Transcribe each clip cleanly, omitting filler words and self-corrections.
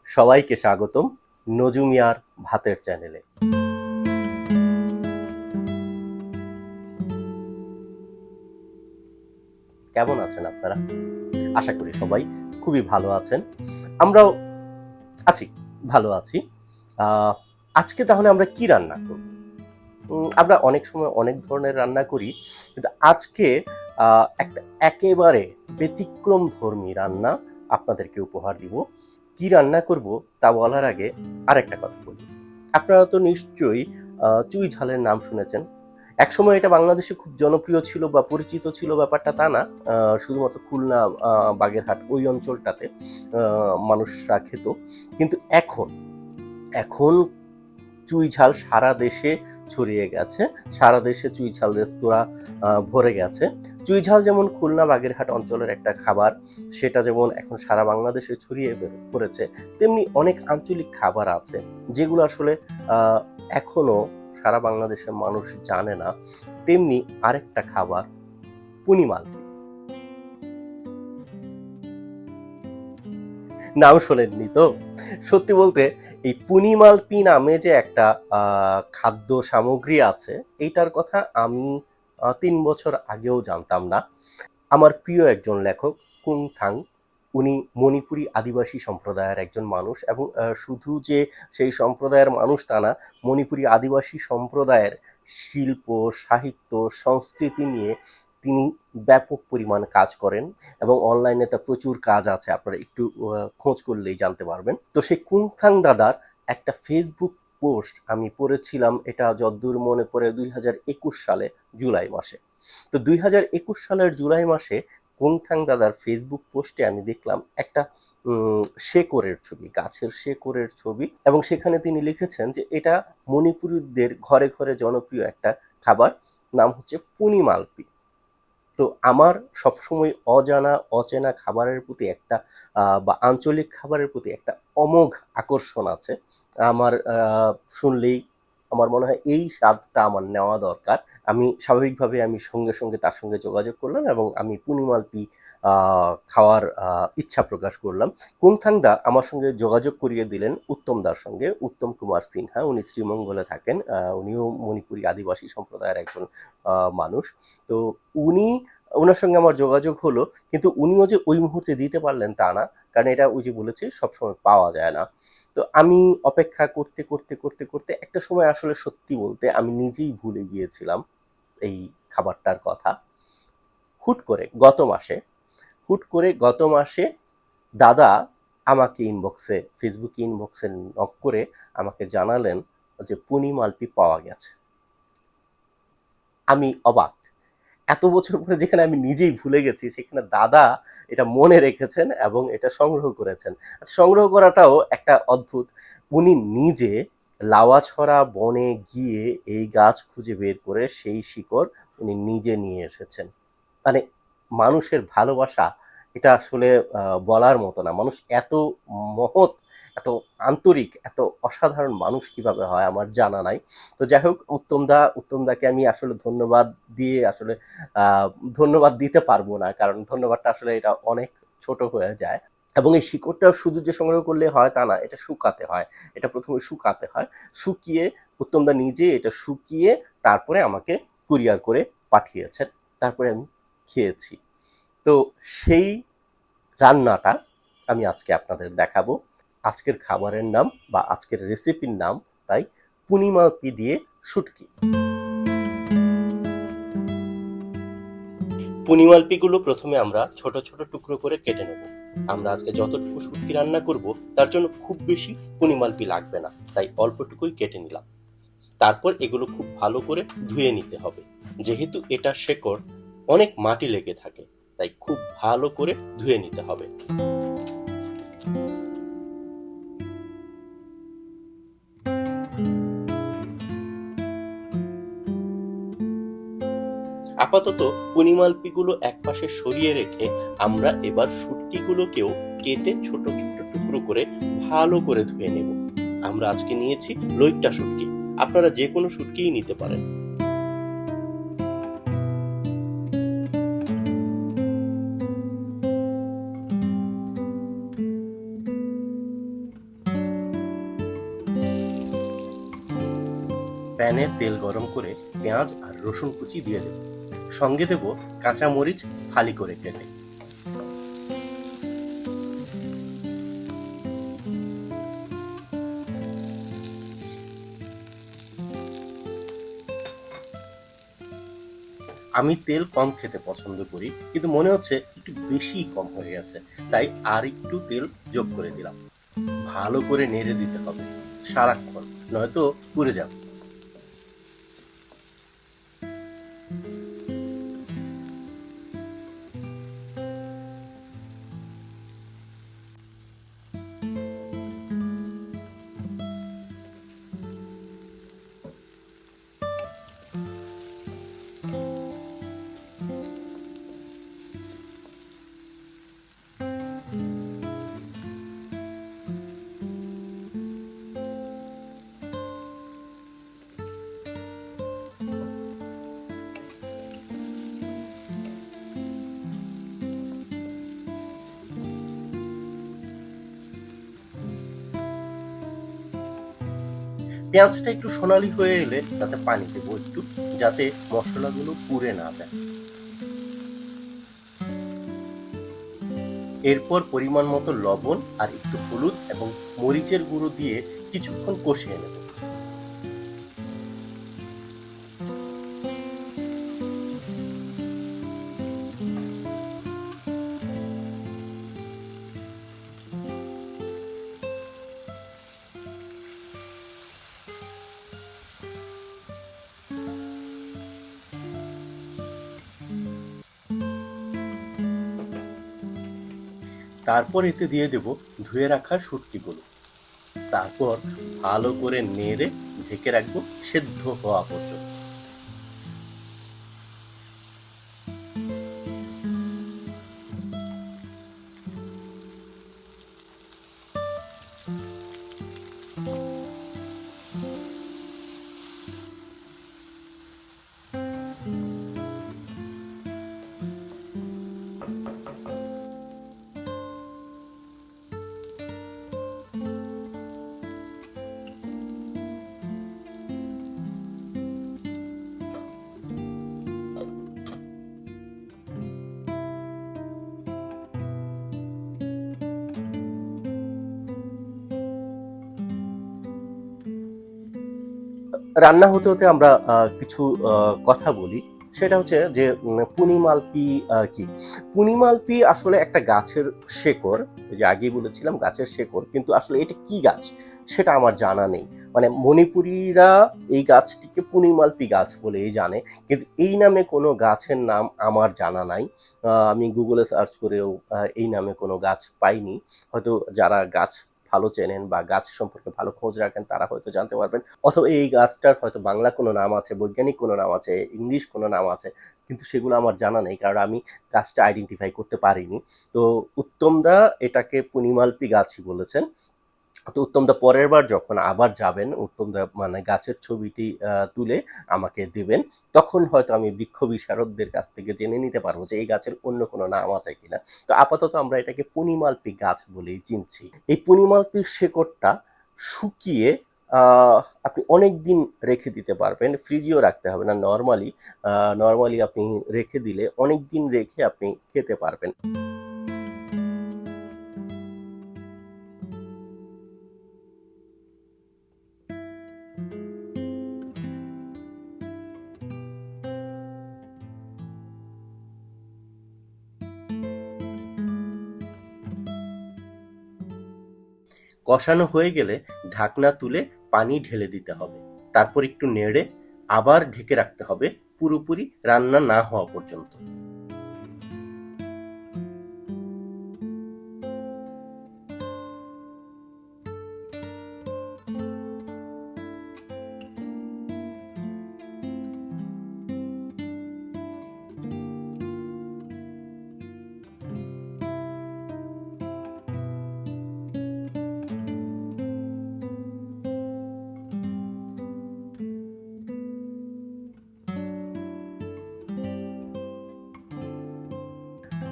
সবাইকে স্বাগতম নজুমিয়ার ভাতের চ্যানেলে। কেমন আছেন আপনারা? আশা করি সবাই খুবই ভালো আছেন। আমরাও আছি, ভালো আছি। আজকে তাহলে আমরা কি রান্না করব? আমরা অনেক সময় অনেক ধরনের রান্না করি, কিন্তু আজকে একটা একেবারে ব্যতিক্রমধর্মী রান্না আপনাদেরকে উপহার দিব। কি রান্না করব তা বলার আগে আরেকটা কথা বলি। আপনারা তো নিশ্চয়ই চুই ঝালের নাম শুনেছেন। একসময় এটা বাংলাদেশে খুব জনপ্রিয় ছিল বা পরিচিত ছিল ব্যাপারটা তা না। শুধুমাত্র খুলনা, বাগেরহাট ওই অঞ্চলটাতে মানুষরা খেত। কিন্তু এখন এখন চুই ঝাল সারা দেশে ছড়িয়ে গেছে। সারা দেশে চুই ঝাল রেস্তোরাঁ ভরে গেছে। চুই ঝাল যেমন খুলনা বাগেরহাট অঞ্চলের একটা খাবার, সেটা যেমন এখন সারা বাংলাদেশে ছড়িয়ে পড়েছে, তেমনি অনেক আঞ্চলিক খাবার আছে যেগুলো আসলে এখনো সারা বাংলাদেশের মানুষ জানে না। তেমনি আরেকটা খাবার পুনিমাল। নাম শোনেননি তো? সত্যি বলতে এই পুনিমালপি নামে যে একটা খাদ্য সামগ্রী আছে, এইটার কথা আমি ৩ বছর আগেও জানতাম না। আমার প্রিয় একজন লেখক কুং থাং, উনি মণিপুরী আদিবাসী সম্প্রদায়ের একজন মানুষ এবং শুধু যে সেই সম্প্রদায়ের মানুষ তা না, মণিপুরী আদিবাসী সম্প্রদায়ের শিল্প, সাহিত্য, সংস্কৃতি নিয়ে তিনি ব্যাপক পরিমাণ কাজ করেন এবং অনলাইনে তার প্রচুর কাজ আছে, আপনারা একটু খোঁজ করলেই জানতে পারবেন। তো সেই কুংথাং দাদার একটা ফেসবুক পোস্ট আমি পড়েছিলাম, এটা যদ্দূর মনে পড়ে 2021 সালে জুলাই মাসে। তো 2021 সালের জুলাই মাসে কুংথাং দাদার ফেসবুক পোস্টে আমি দেখলাম একটা শেকড়ের ছবি, গাছের শেকড়ের ছবি, এবং সেখানে তিনি লিখেছেন যে এটা মণিপুরীদের ঘরে ঘরে জনপ্রিয় একটা খাবার, নাম হচ্ছে পুনিমালপি। তো আমার সবসময় অজানা অচেনা খাবারের প্রতি একটা বা আঞ্চলিক খাবারের প্রতি একটা অমোঘ আকর্ষণ আছে। আমার শুনলেই আমার মনে হয় এই স্বাদটা আমার নেওয়া দরকার। আমি স্বাভাবিকভাবে আমি সঙ্গে সঙ্গে তার সঙ্গে যোগাযোগ করলাম এবং আমি পুনিমালপি খাওয়ার ইচ্ছা প্রকাশ করলাম। কুংথাংদা আমার সঙ্গে যোগাযোগ করিয়ে দিলেন উত্তমদার সঙ্গে, উত্তম কুমার সিনহা। উনি শ্রীমঙ্গলে থাকেন। উনিও মণিপুরী আদিবাসী সম্প্রদায়ের একজন মানুষ। তো ওনার সঙ্গে আমার যোগাযোগ হলো, কিন্তু উনিও যে ওই মুহূর্তে দিতে পারলেন তা না, কারণ এটা ওই যে বলেছি সবসময় পাওয়া যায় না। তো আমি অপেক্ষা করতে করতে করতে করতে একটা সময় আসলে সত্যি বলতে আমি নিজেই ভুলে গিয়েছিলাম এই খাবারটার কথা। হুট করে গত মাসে দাদা আমাকে ফেসবুক ইনবক্সে নক করে আমাকে জানালেন যে পুনিমালপি পাওয়া গেছে। আমি অবাক। এত বছর পরে যেখানে আমি নিজেই ভুলে গেছি, সেখানে দাদা এটা মনে রেখেছেন এবং এটা সংগ্রহ করেছেন। আচ্ছা, সংগ্রহ করাটাও একটা অদ্ভুত। উনি নিজে লাউয়াছড়া বনে গিয়ে এই গাছ খুঁজে বের করে সেই শিকড় উনি নিজে নিয়ে এসেছেন। মানে মানুষের ভালোবাসা, এটা আসলে বলার মতো না। মানুষ এত মহৎ, এত আন্তরিক, এত অসাধারণ মানুষ কিভাবে হয় আমার জানা নাই। তো যাই হোক, উত্তমদাকে আমি আসলে আহ, ধন্যবাদ দিতে পারবো না, কারণ ধন্যবাদটা আসলে এটা অনেক ছোট হয়ে যায়। এবং এই শিকড়টা শুধু যে সংগ্রহ করলে হয় তা না, এটা শুকাতে হয়। এটা প্রথমে শুকাতে হয়, শুকিয়ে উত্তমদা নিজে এটা শুকিয়ে তারপরে আমাকে কুরিয়ার করে পাঠিয়েছেন। তারপরে আমি খেয়েছি। তো সেই রান্নাটা আমি আজকে আপনাদের দেখাবো। আজকের খাবারের নাম বা আজকের রেসিপির নাম তাই পুনিমালপি দিয়ে শুটকি। পুনিমালপিগুলো প্রথমে আমরা ছোট ছোট টুকরো করে কেটে নেব। আমরা আজকে যতটুকু শুটকি রান্না করব তার জন্য খুব বেশি পুনিমালপি লাগবে না, তাই অল্পটুকুই কেটে নিলাম। তারপর এগুলো খুব ভালো করে ধুয়ে নিতে হবে। যেহেতু এটা শেকড়, অনেক মাটি লেগে থাকে, তাই খুব ভালো করে ধুয়ে নিতে হবে। আপাতত পুনিমালপিগুলো একপাশে সরিয়ে রেখে আমরা এবার শুটকিগুলোকেও কেটে ছোট ছোট টুকরো করে ভালো করে ধুয়ে নেব। আমরা আজকে নিয়েছি লইট্টা শুটকি, আপনারা যে কোনো শুটকিই নিতে পারেন। প্যানে তেল গরম করে পেঁয়াজ আর রসুন কুচি দিয়ে দেব, সঙ্গে দেব কাঁচা মরিচ ফালি করে কেটে। আমি তেল কম খেতে পছন্দ করি, কিন্তু মনে হচ্ছে একটু বেশি কম হয়ে গেছে, তাই আর একটু তেল যোগ করে দিলাম। ভালো করে নেড়ে দিতে হবে সারাক্ষণ, নয়তো পুড়ে যাবে। পেঁয়াজটা একটু সোনালি হয়ে এলে তাতে পানি দেবো একটু, যাতে মশলাগুলো পুড়ে না যায়। এরপর পরিমাণ মতো লবণ আর একটু হলুদ এবং মরিচের গুঁড়ো দিয়ে কিছুক্ষণ কষিয়ে নেব। তারপর এতে দিয়ে দেব ধুয়ে রাখা শুটকিগুলো। তারপর ভালো করে নেড়ে ঢেকে রাখবো সেদ্ধ হওয়া পর্যন্ত। রান্না হতে হতে আমরা কিছু কথা বলি। সেটা হচ্ছে যে পুনি মালপি কি? পুনি মালপি আসলে একটা গাছের শেকড়। ওই যে আগেই বলেছিলাম গাছের শেকড়। কিন্তু আসলে এটা কি গাছ সেটা আমার জানা নেই। মানে মণিপুরীরা এই গাছটিকে পুনি মালপি গাছ বলেই জানে। কিন্তু এই নামে কোনো গাছের নাম আমার জানা নাই। আমি গুগলে সার্চ করেও এই নামে কোনো গাছ পাইনি। হয়তো যারা গাছ ভালো চেনেন বা গাছ সম্পর্কে ভালো খোঁজ রাখেন তারা হয়তো জানতে পারবেন। অথবা এই গাছটার হয়তো বাংলা কোনো নাম আছে, বৈজ্ঞানিক কোনো নাম আছে, ইংলিশ কোনো নাম আছে, কিন্তু সেগুলো আমার জানা নেই, কারণ আমি গাছটা আইডেন্টিফাই করতে পারিনি। তো উত্তমদা এটাকে পুনিমালপি গাছই বলেছেন। তো উত্তমদা পরের বার যখন আবার যাবেন, উত্তমদা মানে গাছের ছবিটি তুলে আমাকে দেবেন। তখন হয়তো আমি বৃক্ষ বিশারদদের কাছ থেকে জেনে নিতে পারবো যে এই গাছের অন্য কোনো নাম আছে কিনা। তো আপাতত আমরা এটাকে পুনিমালপি গাছ বলেই চিনছি। এই পুনিমালপির শেকড়টা শুকিয়ে আহ, আপনি অনেক দিন রেখে দিতে পারবেন, ফ্রিজেও রাখতে হবে না। নর্মালি আপনি রেখে দিলে অনেক দিন রেখে আপনি খেতে পারবেন। কষানো হয়ে গেলে ঢাকনা তুলে পানি ঢেলে দিতে হবে। তারপর একটু নেড়ে আবার ঢেকে রাখতে হবে পুরোপুরি রান্না না হওয়া পর্যন্ত।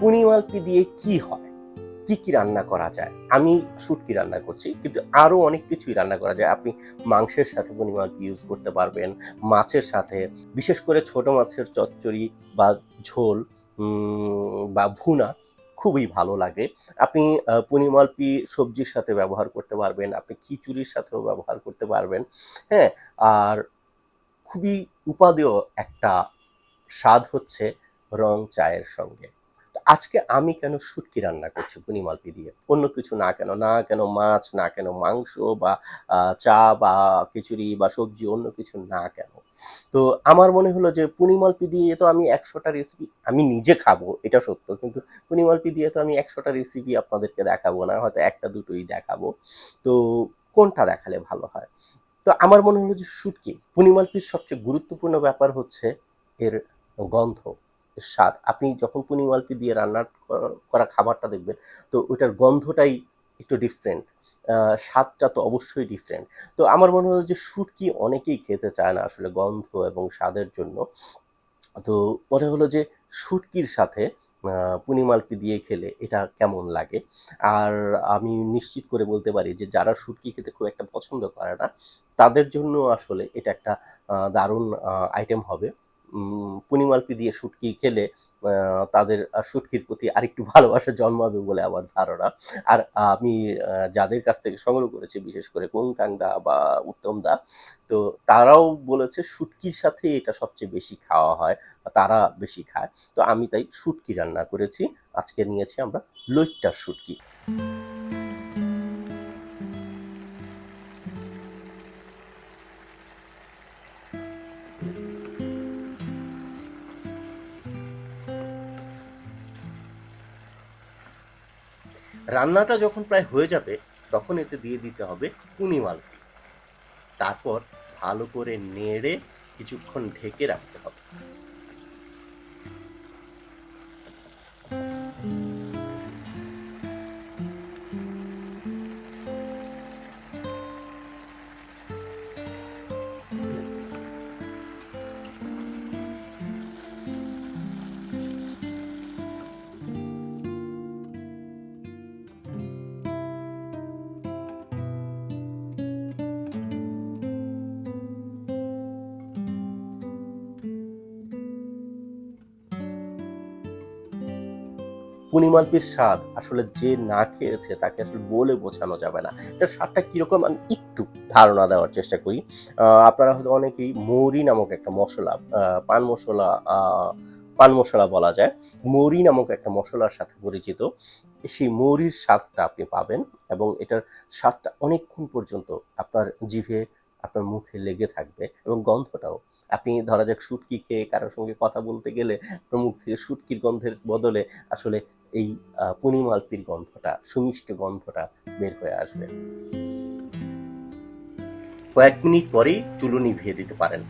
পুনি মালপি দিয়ে কি হয়? কি কি রান্না করা যায়। আমি শুটকি রান্না করছি, কিন্তু আরও অনেক কিছুই রান্না করা যায়। আপনি মাংসের সাথে পুঁই মাল্পি ইউজ করতে পারবেন, মাছের সাথে, বিশেষ করে ছোট মাছের চচ্চড়ি বা ঝোল বা ভুনা খুবই ভালো লাগে। আপনি পুঁই মাল্পি সবজির সাথে ব্যবহার করতে পারবেন, আপনি খিচুড়ির সাথেও ব্যবহার করতে পারবেন। হ্যাঁ, আর খুবই উপাদেয় একটা স্বাদ হচ্ছে রং চায়ের সঙ্গে। তো আজকে আমি কেন শুটকি রান্না করছি পুঁই মাল্পি দিয়ে, অন্য কিছু না কেন মাছ, না কেন মাংস বা চা বা খিচুড়ি বা সবজি, অন্য কিছু না কেন। তো আমার মনে হলো যে পুঁই মাল্পি দিয়ে তো আমি ১০০টা রেসিপি আমি নিজে খাবো, এটা সত্য, কিন্তু পুঁই মাল্পি দিয়ে তো আমি ১০০টা রেসিপি আপনাদেরকে দেখাবো না, হয়তো একটা দুটোই দেখাবো। তো কোনটা দেখালে ভালো হয়? তো আমার মনে হলো যে শুটকি, পুঁই মাল্পির সবচেয়ে গুরুত্বপূর্ণ ব্যাপার হচ্ছে এর গন্ধ, এর স্বাদ। আপনি যখন পুঁই মাল্পি দিয়ে রান্না করা খাবারটা দেখবেন, তো ওইটার গন্ধটাই একটু ডিফারেন্ট, স্বাদটা তো অবশ্যই ডিফারেন্ট। তো আমার মনে হলো যে শুটকি অনেকেই খেতে চায় না আসলে গন্ধ এবং স্বাদের জন্য। তো মনে হলো যে শুটকির সাথে পুঁই মাল্পি দিয়ে খেলে এটা কেমন লাগে। আর আমি নিশ্চিত করে বলতে পারি যে যারা শুটকি খেতে খুব একটা পছন্দ করে না, তাদের জন্য আসলে এটা একটা দারুণ আইটেম হবে। পুঁই মাল্পি দিয়ে শুটকি খেলে তাদের শুটকির প্রতি আরেকটু ভালোবাসা জন্মাবে বলে আমার ধারণা। আর আমি যাদের কাছ থেকে সংগ্রহ করেছি, বিশেষ করে কুংথাং দা বা উত্তম দা, তো তারাও বলেছে শুটকির সাথে এটা সবচেয়ে বেশি খাওয়া হয়, বা তারা বেশি খায়। তো আমি তাই শুটকি রান্না করেছি। আজকে নিয়েছি আমরা লইট্টার শুটকি। রান্নাটা যখন প্রায় হয়ে যাবে, তখন এতে দিয়ে দিতে হবে পুঁই মাল্পি। তারপর ভালো করে নেড়ে কিছুক্ষণ ঢেকে রাখতে হবে। পুঁই মাল্পির স্বাদ আসলে যে না খেয়েছে তাকে আসলে বলে বোঝানো যাবে না। এটার স্বাদটা কিরকম আমি একটু ধারণা দেওয়ার চেষ্টা করি। আপনারা হয়তো অনেকেই মৌরি নামক একটা মসলা, পান মসলা, পান মসলা বলা যায়। মৌরি নামক একটা মসলার সাথে পরিচিত। সেই মৌরির স্বাদটা আপনি পাবেন, এবং এটার স্বাদটা অনেকক্ষণ পর্যন্ত আপনার জিভে, আপনার মুখে লেগে থাকবে, এবং গন্ধটাও। আপনি ধরা যাক শুটকি খেয়ে কারো সঙ্গে কথা বলতে গেলে আপনার মুখ থেকে শুটকির গন্ধের বদলে আসলে এই পুঁই মাল্পির গন্ধটা, সুমিষ্ট গন্ধটা বের হয়ে আসবে। কয়েক মিনিট পরেই চুলো নিভিয়ে দিতে পারেন।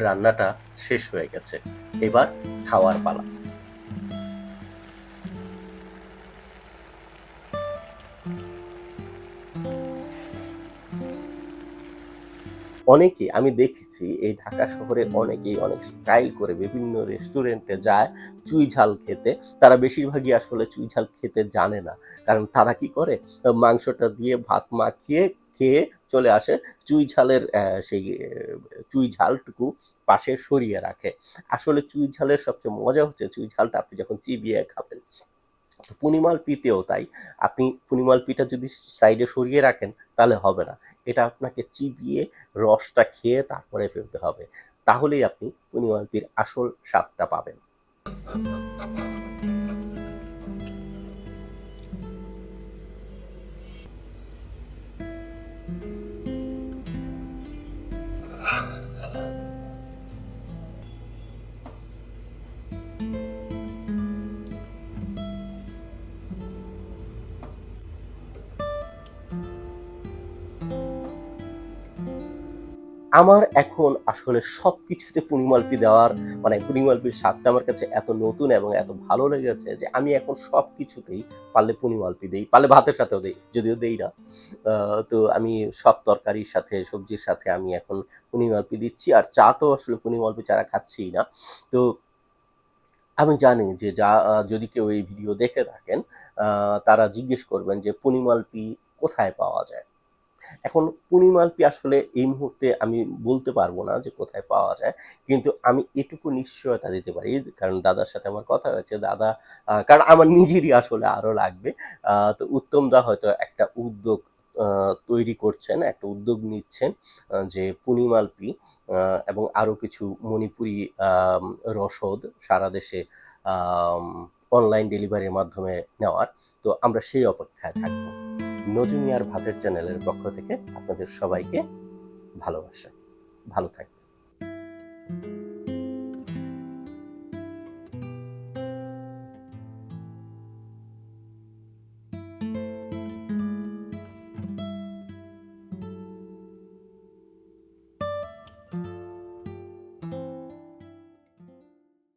রান্নাটা শেষ হয়ে গেছে। এবার খাওয়ার পালা। অনেকেই আমি দেখেছি এই ঢাকা শহরে অনেকেই অনেক স্টাইল করে বিভিন্ন রেস্টুরেন্টে যায় চুই ঝাল খেতে। তারা বেশিরভাগই আসলে চুই ঝাল খেতে জানে না। কারণ তারা কি করে? মাংসটা দিয়ে ভাত মাখিয়ে খেয়ে চলে আসে। চুই ঝালের সেই চুই ঝালটুকু পাশে সরিয়ে রাখে। আসলে চুই ঝালের সবচেয়ে মজা হচ্ছে চুই ঝালটা আপনি যখন চিবিয়ে খাবেন। তো পুঁই মাল্পিতেও তাই। আপনি পুঁই মাল্পিটা যদি সাইডে সরিয়ে রাখেন, তাহলে হবে না। এটা আপনাকে চিবিয়ে রসটা খেয়ে তারপরে ফেলতে হবে। তাহলেই আপনি পুঁই মাল্পির আসল স্বাদটা পাবেন। আমার এখন আসলে সবকিছুতে পুঁই মাল্পি দেওয়ার, মানে পুঁই মাল্পির স্বাদটা আমার কাছে এত নতুন এবং এত ভালো লেগেছে যে আমি এখন সবকিছুতেই পারলে পুঁই মাল্পি দেই। পারলে ভাতের সাথেও দেই, যদিও দেই না। তো আমি সব তরকারির সাথে, সবজির সাথে আমি এখন পুঁই মাল্পি দিচ্ছি। আর চা তো আসলে পুঁই মাল্পি ছাড়া খাচ্ছিই না। তো আমি জানি যে যদি কেউ এই ভিডিও দেখে থাকেন, তারা জিজ্ঞেস করবেন যে পুনিমালপি কোথায় পাওয়া যায়? এখন পুনিমালপি আসলে এই মুহূর্তে আমি বলতে পারবো না যে কোথায় পাওয়া যায়, কিন্তু আমি এটুকু নিশ্চয়তা দিতে পারি, কারণ দাদার সাথে আমার কথা হয়েছে। দাদা, কারণ আমার নিজেরই আসলে আরও লাগবে। তো উত্তম দা হয়তো একটা উদ্যোগ তৈরি করছেন, একটা উদ্যোগ নিচ্ছেন, যে পুনিমালপি এবং আরও কিছু মণিপুরি রসদ সারা দেশে অনলাইন ডেলিভারির মাধ্যমে নেওয়ার। তো আমরা সেই অপেক্ষায় থাকবো। নজুমিয়ার ভাতের চ্যানেলের পক্ষ থেকে আপনাদের সবাইকে ভালোবাসা। ভালো থাকবেন।